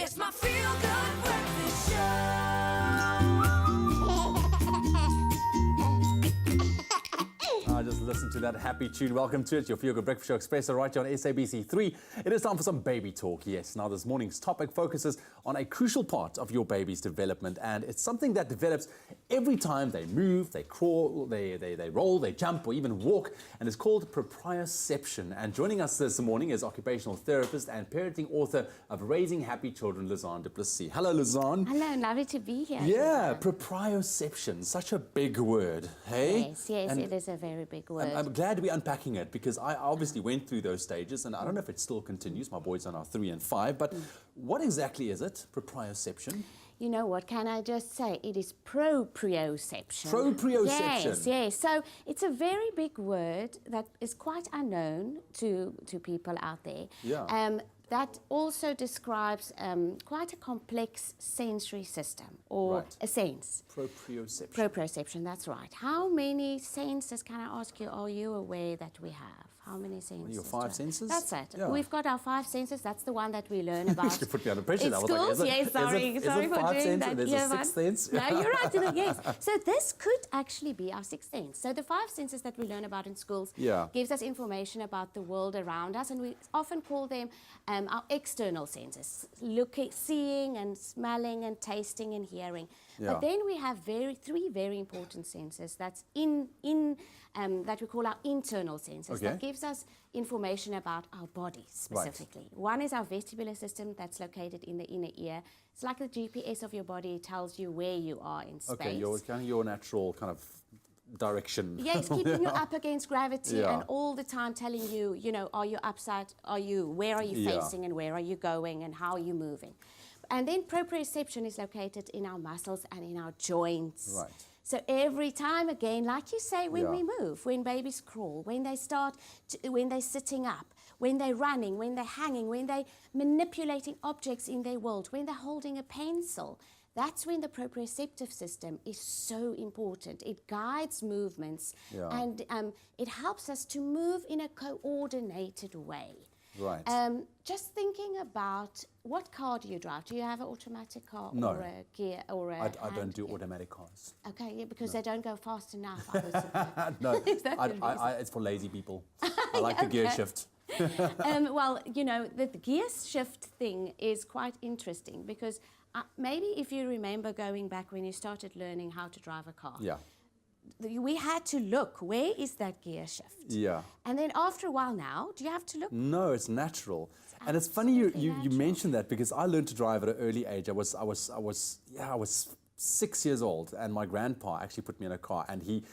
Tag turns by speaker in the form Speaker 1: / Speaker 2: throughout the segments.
Speaker 1: It's my feel-good breakfast show.
Speaker 2: Just listen to that happy tune. Welcome to it, your Feel Good Breakfast Show, Expresso, right here on SABC 3. It is time for some baby talk, yes. Now, this morning's topic focuses on a crucial part of your baby's development, and it's something that develops every time they move, they crawl, they roll, they jump, or even walk, and it's called proprioception. And joining us this morning is occupational therapist and parenting author of Raising Happy Children, Lizanne du Plessis. Hello, Lizanne.
Speaker 3: Hello, lovely to be here.
Speaker 2: Yeah, proprioception, such a big word, hey?
Speaker 3: Yes, and it is a very big word.
Speaker 2: I'm glad we're unpacking it because I obviously went through those stages and I don't know if it still continues. My boys are now 3 and 5, but what exactly is it, proprioception?
Speaker 3: You know what, can I just say, it is proprioception.
Speaker 2: Proprioception?
Speaker 3: Yes. So it's a very big word that is quite unknown to people out there.
Speaker 2: Yeah.
Speaker 3: That also describes quite a complex sensory system, or a sense.
Speaker 2: Proprioception.
Speaker 3: Proprioception, that's right. How many senses, can I ask you, are you aware that we have? How many senses?
Speaker 2: Your 5 senses?
Speaker 3: That's it.
Speaker 2: Yeah.
Speaker 3: We've got our 5 senses. That's the one that we learn about.
Speaker 2: You put me under pressure.
Speaker 3: In
Speaker 2: I was
Speaker 3: schools,
Speaker 2: like,
Speaker 3: yes, sorry for doing that.
Speaker 2: There's a 6th sense?
Speaker 3: No, you're right. Yes. So this could actually be our 6th sense. So the 5 senses that we learn about in schools gives us information about the world around us, and we often call them our external senses: looking, seeing, and smelling, and tasting, and hearing.
Speaker 2: Yeah.
Speaker 3: But then we have 3 very important senses that's that we call our internal senses.
Speaker 2: Okay.
Speaker 3: That gives us information about our body specifically. Right. One is our vestibular system that's located in the inner ear. It's like the GPS of your body. It tells you where you are in space.
Speaker 2: Okay, your natural kind of direction.
Speaker 3: Yes, keeping you up against gravity and all the time telling you, you know, are you upside, where are you facing and where are you going and how are you moving. And then proprioception is located in our muscles and in our joints.
Speaker 2: Right.
Speaker 3: So every time, again, like you say, when we move, when babies crawl, when they when they're sitting up, when they're running, when they're hanging, when they're manipulating objects in their world, when they're holding a pencil, that's when the proprioceptive system is so important. It guides movements and it helps us to move in a coordinated way.
Speaker 2: Right.
Speaker 3: Just thinking about, what car do you drive? Do you have an automatic car or a gear or a
Speaker 2: I don't do automatic cars.
Speaker 3: Okay, yeah, because they don't go fast enough. I was
Speaker 2: No, it's for lazy people. I like the gear shift.
Speaker 3: Well, you know, the gear shift thing is quite interesting because maybe if you remember going back when you started learning how to drive a car.
Speaker 2: Yeah.
Speaker 3: We had to look, where is that gear shift?
Speaker 2: Yeah.
Speaker 3: And then after a while now, do you have to look?
Speaker 2: No, it's natural. And it's funny you mentioned that because I learned to drive at an early age. I was 6 years old and my grandpa actually put me in a car and he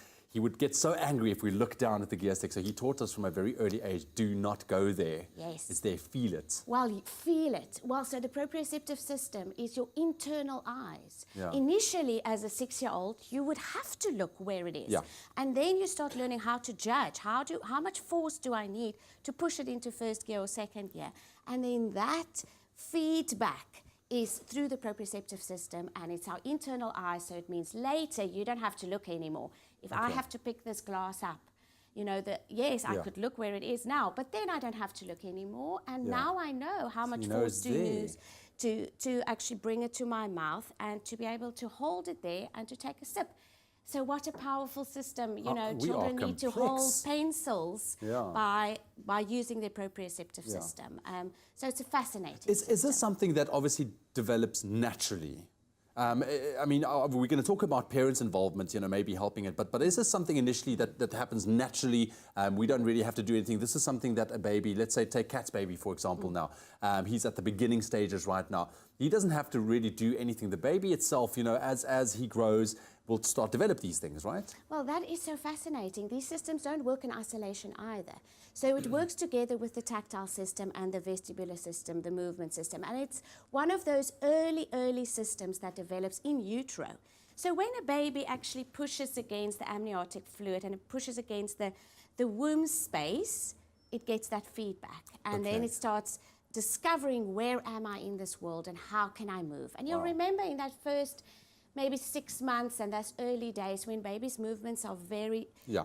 Speaker 2: would get so angry if we looked down at the gear stick. So he taught us from a very early age, do not go there.
Speaker 3: Yes.
Speaker 2: It's there, feel it.
Speaker 3: Well, you feel it. Well, so the proprioceptive system is your internal eyes.
Speaker 2: Yeah.
Speaker 3: Initially, as a 6-year-old, you would have to look where it is.
Speaker 2: Yeah.
Speaker 3: And then you start learning how to judge. How much force do I need to push it into first gear or second gear? And then that feedback is through the proprioceptive system, and it's our internal eye, so it means later you don't have to look anymore. If I have to pick this glass up, you know, I could look where it is now, but then I don't have to look anymore, and now I know how much force to use to actually bring it to my mouth and to be able to hold it there and to take a sip. So what a powerful system, you know, children need to hold pencils by using their proprioceptive system. So it's a fascinating system.
Speaker 2: Is this something that obviously develops naturally? I mean, we're going to talk about parents' involvement, you know, maybe helping it, but is this something initially that happens naturally? We don't really have to do anything. This is something that a baby, let's say take Kat's baby, for example, now. He's at the beginning stages right now. He doesn't have to really do anything. The baby itself, you know, as he grows, will start develop these things, right?
Speaker 3: Well, that is so fascinating. These systems don't work in isolation either. So it works together with the tactile system and the vestibular system, the movement system. And it's one of those early systems that develops in utero. So when a baby actually pushes against the amniotic fluid and it pushes against the womb space, it gets that feedback. And then it starts discovering, where am I in this world and how can I move? And you'll remember in that first maybe 6 months, and that's early days when babies' movements are very
Speaker 2: Yeah.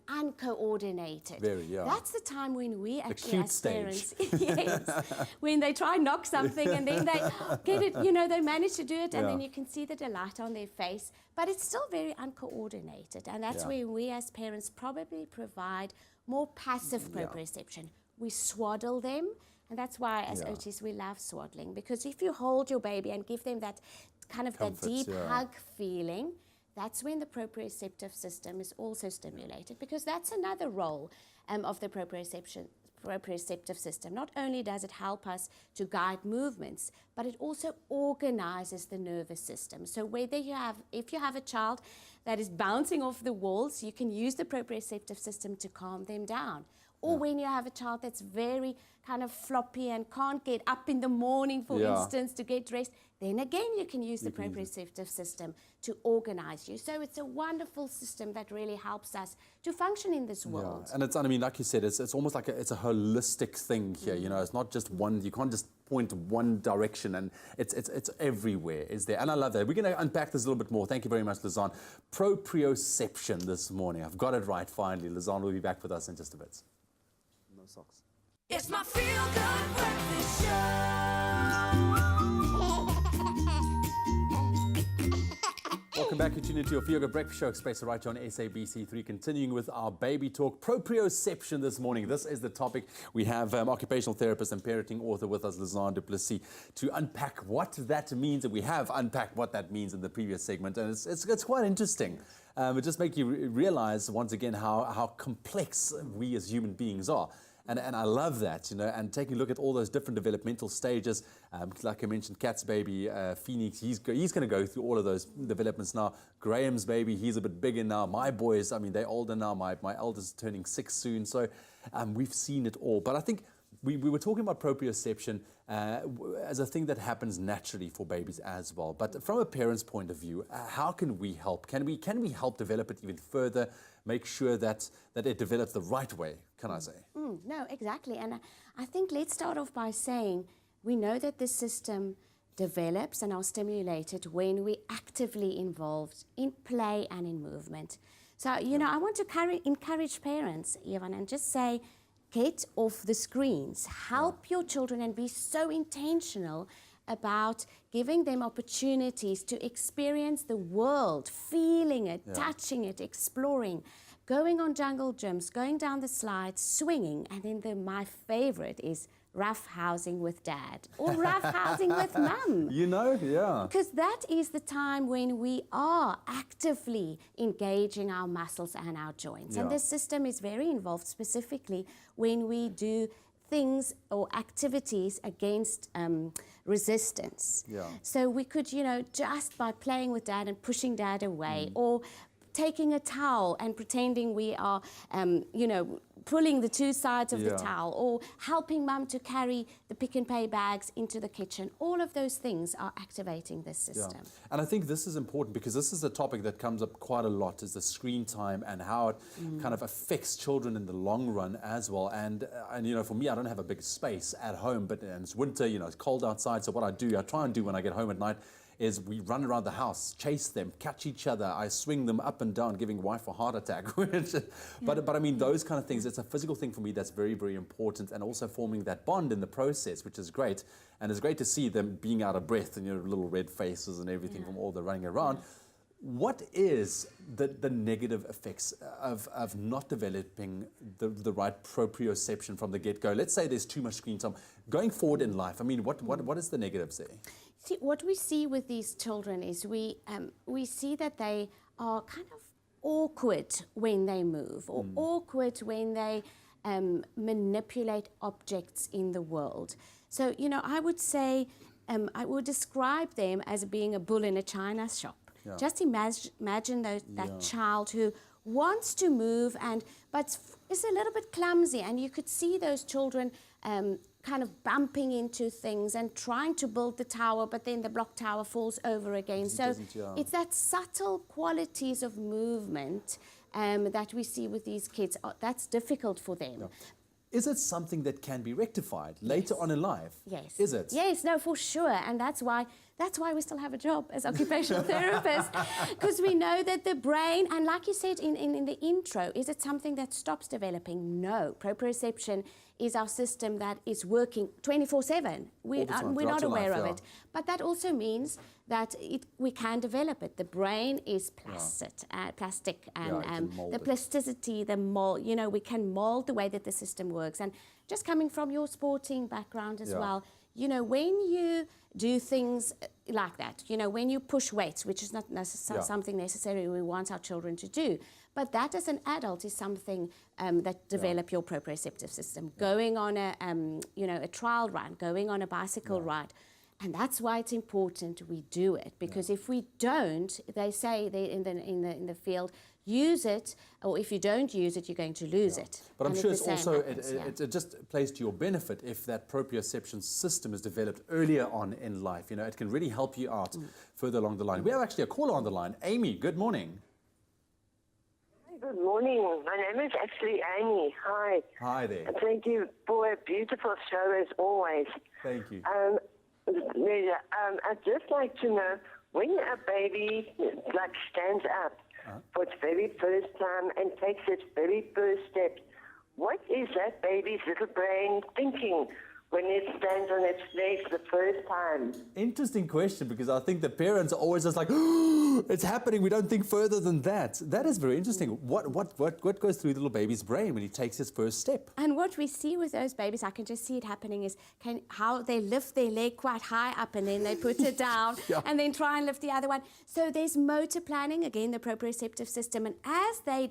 Speaker 3: uncoordinated.
Speaker 2: Very, yeah.
Speaker 3: That's the time when we actually,
Speaker 2: cute
Speaker 3: as
Speaker 2: stage.
Speaker 3: parents, yes, when they try and knock something and then they get it, you know, they manage to do it, and
Speaker 2: Yeah.
Speaker 3: then you can see the delight on their face, but it's still very uncoordinated, and that's
Speaker 2: Yeah.
Speaker 3: where we as parents probably provide more passive proprioception. We swaddle them, and that's why as
Speaker 2: Yeah.
Speaker 3: OTs we love swaddling, because if you hold your baby and give them that kind of
Speaker 2: Comfort,
Speaker 3: that deep
Speaker 2: yeah.
Speaker 3: hug feeling, that's when the proprioceptive system is also stimulated, because that's another role of the proprioceptive system. Not only does it help us to guide movements, but it also organizes the nervous system. So if you have a child that is bouncing off the walls, you can use the proprioceptive system to calm them down. Or when you have a child that's very kind of floppy and can't get up in the morning, for instance, to get dressed, then again you can use the proprioceptive system to organize you. So it's a wonderful system that really helps us to function in this world.
Speaker 2: Yeah. And it's, I mean, like you said, it's almost like it's a holistic thing here. You know, it's not just one. You can't just point one direction, and it's everywhere. Is there? And I love that. We're going to unpack this a little bit more. Thank you very much, Lizanne. Proprioception this morning. I've got it right finally. Lizanne will be back with us in just a bit. No socks.
Speaker 1: It's my feel-good breakfast show.
Speaker 2: Welcome back. You're tuned into your Feel Good Breakfast Show, Expresso, right here on SABC3. Continuing with our baby talk, proprioception this morning. This is the topic. We have occupational therapist and parenting author with us, Lizanne du Plessis, to unpack what that means. And we have unpacked what that means in the previous segment, and it's quite interesting. It just makes you realize once again how complex we as human beings are. And I love that, you know, and taking a look at all those different developmental stages. Like I mentioned, Kat's baby, Phoenix, he's going to go through all of those developments now. Graham's baby, he's a bit bigger now. My boys, I mean, they're older now. My eldest is turning 6 soon. So we've seen it all. But I think we were talking about proprioception as a thing that happens naturally for babies as well. But from a parent's point of view, how can we help? Can we help develop it even further? Make sure that it develops the right way, can I say?
Speaker 3: No, exactly. And I think let's start off by saying we know that this system develops and are stimulated when we're actively involved in play and in movement. So, you know, I want to encourage parents, Evan, and just say, get off the screens. Help your children and be so intentional about giving them opportunities to experience the world, feeling it, touching it, exploring, going on jungle gyms, going down the slides, swinging, and then my favorite is rough housing with dad or rough housing with mum.
Speaker 2: You know, yeah.
Speaker 3: Because that is the time when we are actively engaging our muscles and our joints. And this system is very involved specifically when we do things or activities against resistance. So we could, you know, just by playing with dad and pushing dad away, or taking a towel and pretending we are, you know, pulling the two sides of the towel, or helping mum to carry the pick and pay bags into the kitchen. All of those things are activating this system.
Speaker 2: And I think this is important because this is a topic that comes up quite a lot, is the screen time and how it kind of affects children in the long run as well. And you know, for me, I don't have a big space at home, but and it's winter, you know, it's cold outside. So what I try and do when I get home at night is we run around the house, chase them, catch each other. I swing them up and down, giving wife a heart attack. But I mean, those kind of things, it's a physical thing for me that's very, very important, and also forming that bond in the process, which is great. And it's great to see them being out of breath and, you know, little red faces and everything from all the running around. What is the negative effects of not developing the right proprioception from the get-go? Let's say there's too much screen time. Going forward in life, I mean, what is the negatives there?
Speaker 3: See, what we see with these children is we see that they are kind of awkward when they move, or awkward when they manipulate objects in the world. So, you know, I would say, I would describe them as being a bull in a china shop. Just imagine that child who wants to move but is a little bit clumsy, and you could see those children kind of bumping into things and trying to build the tower, but then the block tower falls over again. So it's that subtle qualities of movement that we see with these kids. That's difficult for them.
Speaker 2: Is it something that can be rectified later on in life?
Speaker 3: Yes.
Speaker 2: Is it?
Speaker 3: Yes, no, for sure. And that's why we still have a job as occupational therapists, because we know that the brain, and like you said in the intro, is it something that stops developing? No. Proprioception is our system that is working 24/7. We're not aware of it. But that also means that we can develop it. The brain is plastic, and the plasticity, the mold, we can mold the way that the system works. And just coming from your sporting background as well, when you do things like that, when you push weights, which is not something necessarily we want our children to do, but that as an adult is something that develop your proprioceptive system. Going on a trial run, going on a bicycle ride. And that's why it's important we do it, because if we don't, they say in the field, use it, or if you don't use it, you're going to lose it.
Speaker 2: But I'm
Speaker 3: and
Speaker 2: sure it's also,
Speaker 3: happens,
Speaker 2: it just plays to your benefit if that proprioception system is developed earlier on in life. It can really help you out further along the line. We have actually a caller on the line. Amy, good morning.
Speaker 4: Good morning. My name is actually Amy. Hi.
Speaker 2: Hi there.
Speaker 4: And thank you for a beautiful show as always.
Speaker 2: Thank you.
Speaker 4: I'd just like to know, when a baby stands up for its very first time and takes its very first steps, what is that baby's little brain thinking when it stands on its legs the first time?
Speaker 2: Interesting question, because I think the parents are always just like, oh, it's happening, we don't think further than that. That is very interesting. What goes through the little baby's brain when he takes his first step?
Speaker 3: And what we see with those babies, I can just see it happening, is how they lift their leg quite high up and then they put it down and then try and lift the other one. So there's motor planning, again, the proprioceptive system, and as they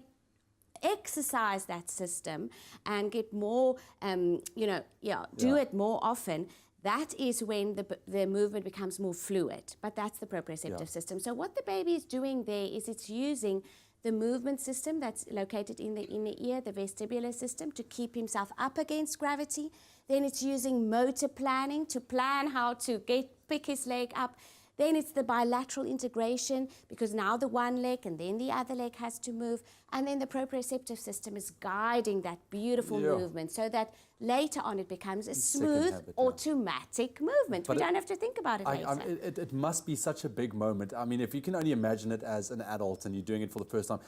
Speaker 3: exercise that system and get more, do it more often, that is when the movement becomes more fluid. But that's the proprioceptive system. So what the baby is doing there is it's using the movement system that's located in the inner ear, the vestibular system, to keep himself up against gravity. Then it's using motor planning to plan how to pick his leg up. Then it's the bilateral integration, because now the one leg and then the other leg has to move. And then the proprioceptive system is guiding that beautiful movement so that later on it becomes a smooth, automatic movement.
Speaker 2: But
Speaker 3: we don't have to think about it later.
Speaker 2: It must be such a big moment. I mean, if you can only imagine it as an adult and you're doing it for the first time,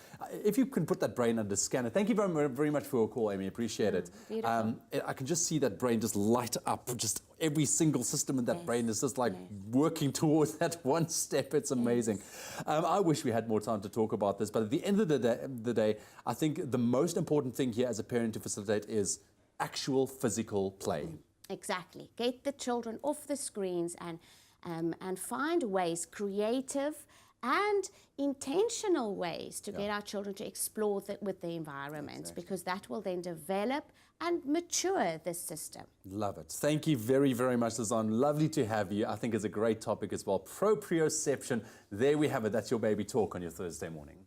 Speaker 2: if you can put that brain under scanner. Thank you very much for your call, Amy. Appreciate it. I can just see that brain just light up. Just every single system in that brain is just like working towards that one step. It's amazing. I wish we had more time to talk about this, but at the end of the day, I think the most important thing here as a parent to facilitate is actual physical play.
Speaker 3: Exactly. Get the children off the screens and find ways, creative and intentional ways, to get our children to explore with the environment, because that will then develop and mature this system.
Speaker 2: Love it. Thank you very, very much, Lizanne. Lovely to have you. I think it's a great topic as well. Proprioception. There we have it. That's your baby talk on your Thursday morning.